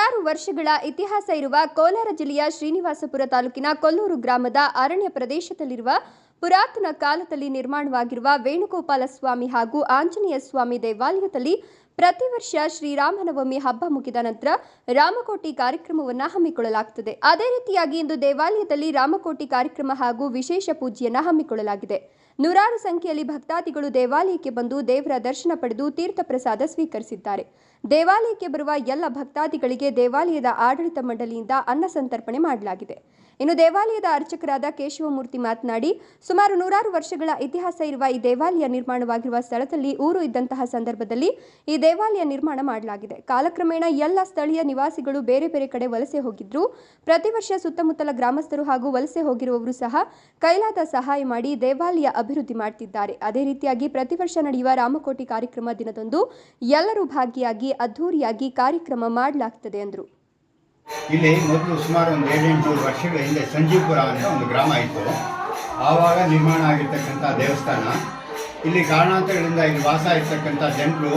ನೂರಾರು ವರ್ಷಗಳ ಇತಿಹಾಸ ಇರುವ ಕೋಲಾರ ಜಿಲ್ಲೆಯ ಶ್ರೀನಿವಾಸಪುರ ತಾಲೂಕಿನ ಕೊಲ್ಲೂರು ಗ್ರಾಮದ ಅರಣ್ಯ ಪ್ರದೇಶದಲ್ಲಿರುವ ಪುರಾತನ ಕಾಲದಲ್ಲಿ ನಿರ್ಮಾಣವಾಗಿರುವ ವೇಣುಗೋಪಾಲ ಸ್ವಾಮಿ ಹಾಗೂ ಆಂಜನೇಯ ಸ್ವಾಮಿ ದೇವಾಲಯದಲ್ಲಿ ಪ್ರತಿ ವರ್ಷ ಶ್ರೀರಾಮನವಮಿ ಹಬ್ಬ ಮುಗಿದ ನಂತರ ರಾಮಕೋಟಿ ಕಾರ್ಯಕ್ರಮವನ್ನು ಹಮ್ಮಿಕೊಳ್ಳಲಾಗುತ್ತದೆ. ಅದೇ ರೀತಿಯಾಗಿ ಇಂದು ದೇವಾಲಯದಲ್ಲಿ ರಾಮಕೋಟಿ ಕಾರ್ಯಕ್ರಮ ಹಾಗೂ ವಿಶೇಷ ಪೂಜೆಯನ್ನು ಹಮ್ಮಿಕೊಳ್ಳಲಾಗಿದೆ. ನೂರಾರು ಸಂಖ್ಯೆಯಲ್ಲಿ ಭಕ್ತಾದಿಗಳು ದೇವಾಲಯಕ್ಕೆ ಬಂದು ದೇವರ ದರ್ಶನ ಪಡೆದು ತೀರ್ಥ ಪ್ರಸಾದ ಸ್ವೀಕರಿಸಿದ್ದಾರೆ. ದೇವಾಲಯಕ್ಕೆ ಬರುವ ಎಲ್ಲ ಭಕ್ತಾದಿಗಳಿಗೆ ದೇವಾಲಯದ ಆಡಳಿತ ಮಂಡಳಿಯಿಂದ ಅನ್ನ ಸಂತರ್ಪಣೆ ಮಾಡಲಾಗಿದೆ. ಇನ್ನು ದೇವಾಲಯದ ಅರ್ಚಕರಾದ ಕೇಶವಮೂರ್ತಿ ಮಾತನಾಡಿ, ಸುಮಾರು ನೂರಾರು ವರ್ಷಗಳ ಇತಿಹಾಸ ಇರುವ ಈ ದೇವಾಲಯ ನಿರ್ಮಾಣವಾಗಿರುವ ಸ್ಥಳದಲ್ಲಿ ಊರು ಇದ್ದಂತಹ ಸಂದರ್ಭದಲ್ಲಿ ಈ ದೇವಾಲಯ ನಿರ್ಮಾಣ ಮಾಡಲಾಗಿದೆ. ಕಾಲಕ್ರಮೇಣ ಎಲ್ಲ ಸ್ಥಳೀಯ ನಿವಾಸಿಗಳು ಬೇರೆ ಬೇರೆ ಕಡೆ ವಲಸೆ ಹೋಗಿದ್ರು. ಪ್ರತಿ ವರ್ಷ ಸುತ್ತಮುತ್ತಲ ಗ್ರಾಮಸ್ಥರು ಹಾಗೂ ವಲಸೆ ಹೋಗಿರುವವರು ಸಹ ಕೈಲಾದ ಸಹಾಯ ಮಾಡಿ ದೇವಾಲಯ ಅಭಿವೃದ್ಧಿ ಮಾಡುತ್ತಿದ್ದಾರೆ. ಅದೇ ರೀತಿಯಾಗಿ ಪ್ರತಿ ವರ್ಷ ನಡೆಯುವ ರಾಮಕೋಟಿ ಕಾರ್ಯಕ್ರಮ ದಿನದಂದು ಎಲ್ಲರೂ ಭಾಗಿಯಾಗಿ ಅದ್ಧೂರಿಯಾಗಿ ಕಾರ್ಯಕ್ರಮ ಮಾಡಲಾಗುತ್ತದೆ ಎಂದರು. ಇಲ್ಲಿ ಮೊದಲು ಸುಮಾರು ಒಂದು 7-8 ವರ್ಷಗಳ ಹಿಂದೆ ಸಂಜೀವಪುರ ಅಂತ ಒಂದು ಗ್ರಾಮ ಇತ್ತು. ಆವಾಗ ನಿರ್ಮಾಣ ಆಗಿರ್ತಕ್ಕಂಥ ದೇವಸ್ಥಾನ. ಇಲ್ಲಿ ಕಾರಣಾಂತರಗಳಿಂದ ಇಲ್ಲಿ ವಾಸ ಇರ್ತಕ್ಕಂಥ ಜನರು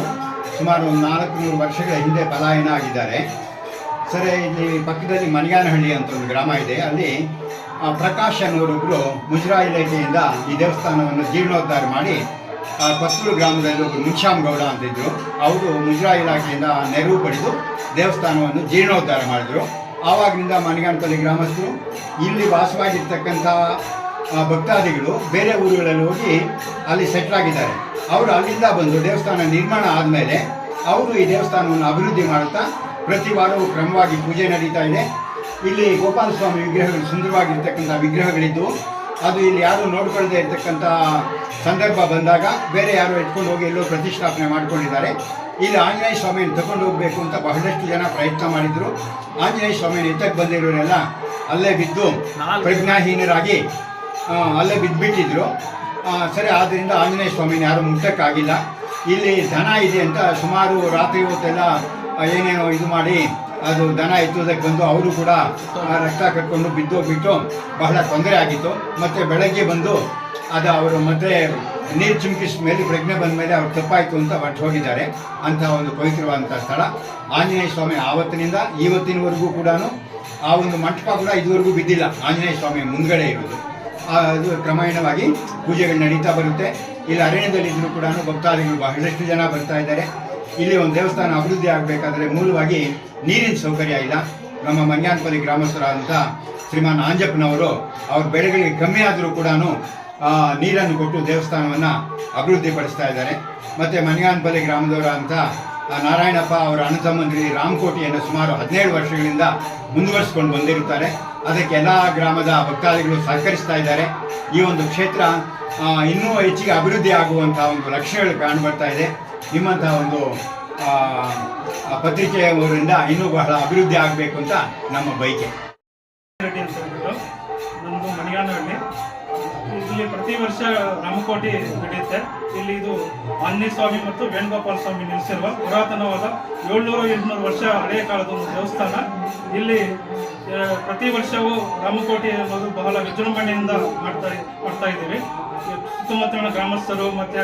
ಸುಮಾರು ಒಂದು 400 ವರ್ಷಗಳ ಹಿಂದೆ ಪಲಾಯನ ಆಗಿದ್ದಾರೆ. ಸರಿ, ಇಲ್ಲಿ ಪಕ್ಕದಲ್ಲಿ ಮನಿಗಾನಹಳ್ಳಿ ಅಂತ ಒಂದು ಗ್ರಾಮ ಇದೆ. ಅಲ್ಲಿ ಪ್ರಕಾಶ್ ಅನ್ನೋರೊಬ್ಬರು ಮುಜರಾಯಿ ಇಲಾಖೆಯಿಂದ ಈ ದೇವಸ್ಥಾನವನ್ನು ಜೀರ್ಣೋದ್ಧಾರ ಮಾಡಿ ಕೊತ್ತೂರು ಗ್ರಾಮದಲ್ಲಿ ಒಬ್ಬರು ಮುನ್ಶ್ಯಾಮ್ ಗೌಡ ಅಂತಿದ್ರು. ಅವರು ಮುಜರಾಯಿ ಇಲಾಖೆಯಿಂದ ನೆರವು ಪಡೆದು ದೇವಸ್ಥಾನವನ್ನು ಜೀರ್ಣೋದ್ಧಾರ ಮಾಡಿದರು. ಆವಾಗಿನಿಂದ ಮನಿಗಾನಪಲ್ಲಿ ಗ್ರಾಮಸ್ಥರು ಇಲ್ಲಿ ವಾಸವಾಗಿರ್ತಕ್ಕಂಥ ಭಕ್ತಾದಿಗಳು ಬೇರೆ ಊರುಗಳಲ್ಲಿ ಹೋಗಿ ಅಲ್ಲಿ ಸೆಟ್ಲ್ ಆಗಿದ್ದಾರೆ. ಅವರು ಅಲ್ಲಿಂದ ಬಂದು ದೇವಸ್ಥಾನ ನಿರ್ಮಾಣ ಆದಮೇಲೆ ಅವರು ಈ ದೇವಸ್ಥಾನವನ್ನು ಅಭಿವೃದ್ಧಿ ಮಾಡುತ್ತಾ ಪ್ರತಿ ವಾರವೂ ಕ್ರಮವಾಗಿ ಪೂಜೆ ನಡೀತಾ ಇದೆ. ಇಲ್ಲಿ ಗೋಪಾಲ ಸ್ವಾಮಿ ವಿಗ್ರಹಗಳು, ಸುಂದರವಾಗಿರ್ತಕ್ಕಂಥ ವಿಗ್ರಹಗಳಿದ್ದು, ಅದು ಇಲ್ಲಿ ಯಾರು ನೋಡ್ಕೊಳ್ಳದೆ ಇರ್ತಕ್ಕಂಥ ಸಂದರ್ಭ ಬಂದಾಗ ಬೇರೆ ಯಾರು ಎತ್ಕೊಂಡು ಹೋಗಿ ಎಲ್ಲೋ ಪ್ರತಿಷ್ಠಾಪನೆ ಮಾಡ್ಕೊಂಡಿದ್ದಾರೆ. ಇಲ್ಲಿ ಆಂಜನೇಯ ಸ್ವಾಮಿಯನ್ನು ತಗೊಂಡು ಹೋಗಬೇಕು ಅಂತ ಬಹಳಷ್ಟು ಜನ ಪ್ರಯತ್ನ ಮಾಡಿದರು. ಆಂಜನೇಯ ಸ್ವಾಮಿಯನ್ನು ಎತ್ತಕ್ಕೆ ಬಂದಿರೋರೆಲ್ಲ ಅಲ್ಲೇ ಬಿದ್ದು ಪ್ರಜ್ಞಾಹೀನರಾಗಿ ಅಲ್ಲೇ ಬಿದ್ದುಬಿಟ್ಟಿದ್ರು. ಸರಿ, ಆದ್ದರಿಂದ ಆಂಜನೇಯ ಸ್ವಾಮಿನ ಯಾರು ಮುಟ್ಟಕ್ಕಾಗಿಲ್ಲ. ಇಲ್ಲಿ ದನ ಇದೆ ಅಂತ ಸುಮಾರು ರಾತ್ರಿ ಹೊತ್ತೆಲ್ಲ ಏನೇನೋ ಇದು ಮಾಡಿ ಅದು ದನ ಎತ್ತುವುದಕ್ಕೆ ಬಂದು ಅವರು ಕೂಡ ರಕ್ತ ಕಟ್ಕೊಂಡು ಬಿದ್ದೋಗ್ಬಿಟ್ಟು ಬಹಳ ತೊಂದರೆ ಆಗಿತ್ತು. ಮತ್ತು ಬೆಳಗ್ಗೆ ಬಂದು ಅದು ಅವರು ಮತ್ತೆ ನೀರು ಚಿಮುಕಿಸಿದ ಮೇಲೆ ಪ್ರಜ್ಞೆ ಬಂದ ಮೇಲೆ ಅವ್ರು ತಪ್ಪಾಯಿತು ಅಂತ ಹೊರಟು ಹೋಗಿದ್ದಾರೆ. ಅಂಥ ಒಂದು ಪವಿತ್ರವಾದಂಥ ಸ್ಥಳ ಆಂಜನೇಯ ಸ್ವಾಮಿ. ಆವತ್ತಿನಿಂದ ಇವತ್ತಿನವರೆಗೂ ಕೂಡ ಆ ಒಂದು ಮಂಟಪ ಕೂಡ ಇದುವರೆಗೂ ಬಿದ್ದಿಲ್ಲ. ಆಂಜನೇಯ ಸ್ವಾಮಿ ಮುಂದ್ಗಡೆ ಇರೋದು ಅದು ಕ್ರಮೇಣವಾಗಿ ಪೂಜೆಗಳು ನಡೀತಾ ಬರುತ್ತೆ. ಇಲ್ಲಿ ಅರಣ್ಯದಲ್ಲಿದ್ದರೂ ಕೂಡ ಭಕ್ತಾದಿಗಳು ಬಹಳಷ್ಟು ಜನ ಬರ್ತಾ ಇದ್ದಾರೆ. ಇಲ್ಲಿ ಒಂದು ದೇವಸ್ಥಾನ ಅಭಿವೃದ್ಧಿ ಆಗಬೇಕಾದ್ರೆ ಮೂಲವಾಗಿ ನೀರಿನ ಸೌಕರ್ಯ ಇಲ್ಲ. ನಮ್ಮ ಮನಿಗಾನಪಲ್ಲಿ ಗ್ರಾಮಸ್ಥರಾದಂಥ ಶ್ರೀಮಾನ್ ಆಂಜಪ್ಪನವರು ಅವ್ರ ಬೆಳೆಗಳಿಗೆ ಕಮ್ಮಿ ಆದರೂ ಕೂಡ ನೀರನ್ನು ಕೊಟ್ಟು ದೇವಸ್ಥಾನವನ್ನು ಅಭಿವೃದ್ಧಿ ಪಡಿಸ್ತಾ ಇದ್ದಾರೆ. ಮತ್ತು ಮನಿಗಾನಪಲ್ಲಿ ಗ್ರಾಮದವರಂಥ ನಾರಾಯಣಪ್ಪ ಅವರ ಅಣ್ಣತಮ್ಮಂದಿರಿ ರಾಮಕೋಟಿಯನ್ನು ಸುಮಾರು 17 ವರ್ಷಗಳಿಂದ ಮುಂದುವರಿಸ್ಕೊಂಡು ಬಂದಿರುತ್ತಾರೆ. ಅದಕ್ಕೆ ಎಲ್ಲ ಗ್ರಾಮದ ಭಕ್ತಾದಿಗಳು ಸಹಕರಿಸ್ತಾ ಇದ್ದಾರೆ. ಈ ಒಂದು ಕ್ಷೇತ್ರ ಇನ್ನೂ ಹೆಚ್ಚಿಗೆ ಅಭಿವೃದ್ಧಿ ಆಗುವಂಥ ಒಂದು ಲಕ್ಷ್ಯಗಳು ಕಾಣಬರ್ತಾ ಇದೆ. ನಿಮ್ಮಂಥ ಒಂದು ಪತ್ರಿಕೆಯವರಿಂದ ಇನ್ನೂ ಬಹಳ ಅಭಿವೃದ್ಧಿ ಆಗಬೇಕು ಅಂತ ನಮ್ಮ ಬಯಕೆ. ನಮ್ಮದು ಮನಿಗಾನಹಳ್ಳಿ. ಇಲ್ಲಿ ಪ್ರತಿ ವರ್ಷ ರಾಮಕೋಟಿ ನಡೆಯುತ್ತೆ. ಇಲ್ಲಿ ಇದು ಆಂಜನೇಯ ಸ್ವಾಮಿ ಮತ್ತು ವೇಣುಗೋಪಾಲ ಸ್ವಾಮಿ ನೆಲೆಸಿರುವ ಪುರಾತನವಾದ 700-800 ವರ್ಷ ಹಳೆಯ ಕಾಲದ ಒಂದು ದೇವಸ್ಥಾನ. ಇಲ್ಲಿ ಪ್ರತಿ ವರ್ಷವೂ ರಾಮಕೋಟಿ ಅನ್ನೋದು ಬಹಳ ವಿಜೃಂಭಣೆಯಿಂದ ಮಾಡ್ತಾ ಇದ್ದೀವಿ. ಸುತ್ತಮುತ್ತಲಿನ ಗ್ರಾಮಸ್ಥರು ಮತ್ತು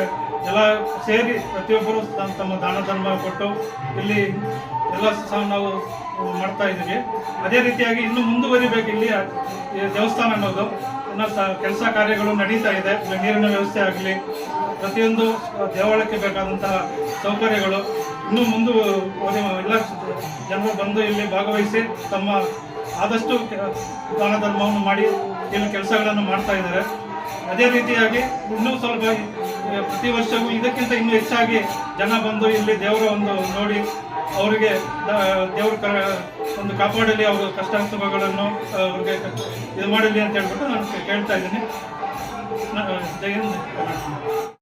ಎಲ್ಲ ಸೇರಿ ಪ್ರತಿಯೊಬ್ಬರು ತಮ್ಮ ದಾನ ಧರ್ಮ ಕೊಟ್ಟು ಇಲ್ಲಿ ಎಲ್ಲ ಸಹ ನಾವು ಮಾಡ್ತಾ ಇದ್ದೀವಿ. ಅದೇ ರೀತಿಯಾಗಿ ಇನ್ನೂ ಮುಂದುವರಿಬೇಕು. ಇಲ್ಲಿ ದೇವಸ್ಥಾನ ಅನ್ನೋದು ಇನ್ನೂ ಕೆಲಸ ಕಾರ್ಯಗಳು ನಡೀತಾ ಇದೆ. ನೀರಿನ ವ್ಯವಸ್ಥೆ ಆಗಲಿ, ಪ್ರತಿಯೊಂದು ದೇವಾಲಯಕ್ಕೆ ಬೇಕಾದಂತಹ ಸೌಕರ್ಯಗಳು ಇನ್ನೂ ಎಲ್ಲ ಜನರು ಬಂದು ಇಲ್ಲಿ ಭಾಗವಹಿಸಿ ತಮ್ಮ ಆದಷ್ಟು ದಾನ ಧರ್ಮವನ್ನು ಮಾಡಿ ಇಲ್ಲಿ ಕೆಲಸಗಳನ್ನು ಮಾಡ್ತಾ ಇದ್ದಾರೆ. ಅದೇ ರೀತಿಯಾಗಿ ಇನ್ನೂ ಸ್ವಲ್ಪ ಪ್ರತಿ ವರ್ಷವೂ ಇದಕ್ಕಿಂತ ಇನ್ನೂ ಹೆಚ್ಚಾಗಿ ಜನ ಬಂದು ಇಲ್ಲಿ ದೇವರ ಒಂದು ನೋಡಿ ಅವರಿಗೆ ದೇವರ ಒಂದು ಕಾಪಾಡಲಿ, ಅವರ ಕಷ್ಟ ಸುಖಗಳನ್ನು ಅವ್ರಿಗೆ ಇದು ಮಾಡಲಿ ಅಂತ ಹೇಳ್ಬಿಟ್ಟು ನಾನು ಕೇಳ್ತಾ ಇದ್ದೀನಿ. ಜೈ ಹಿಂದ್.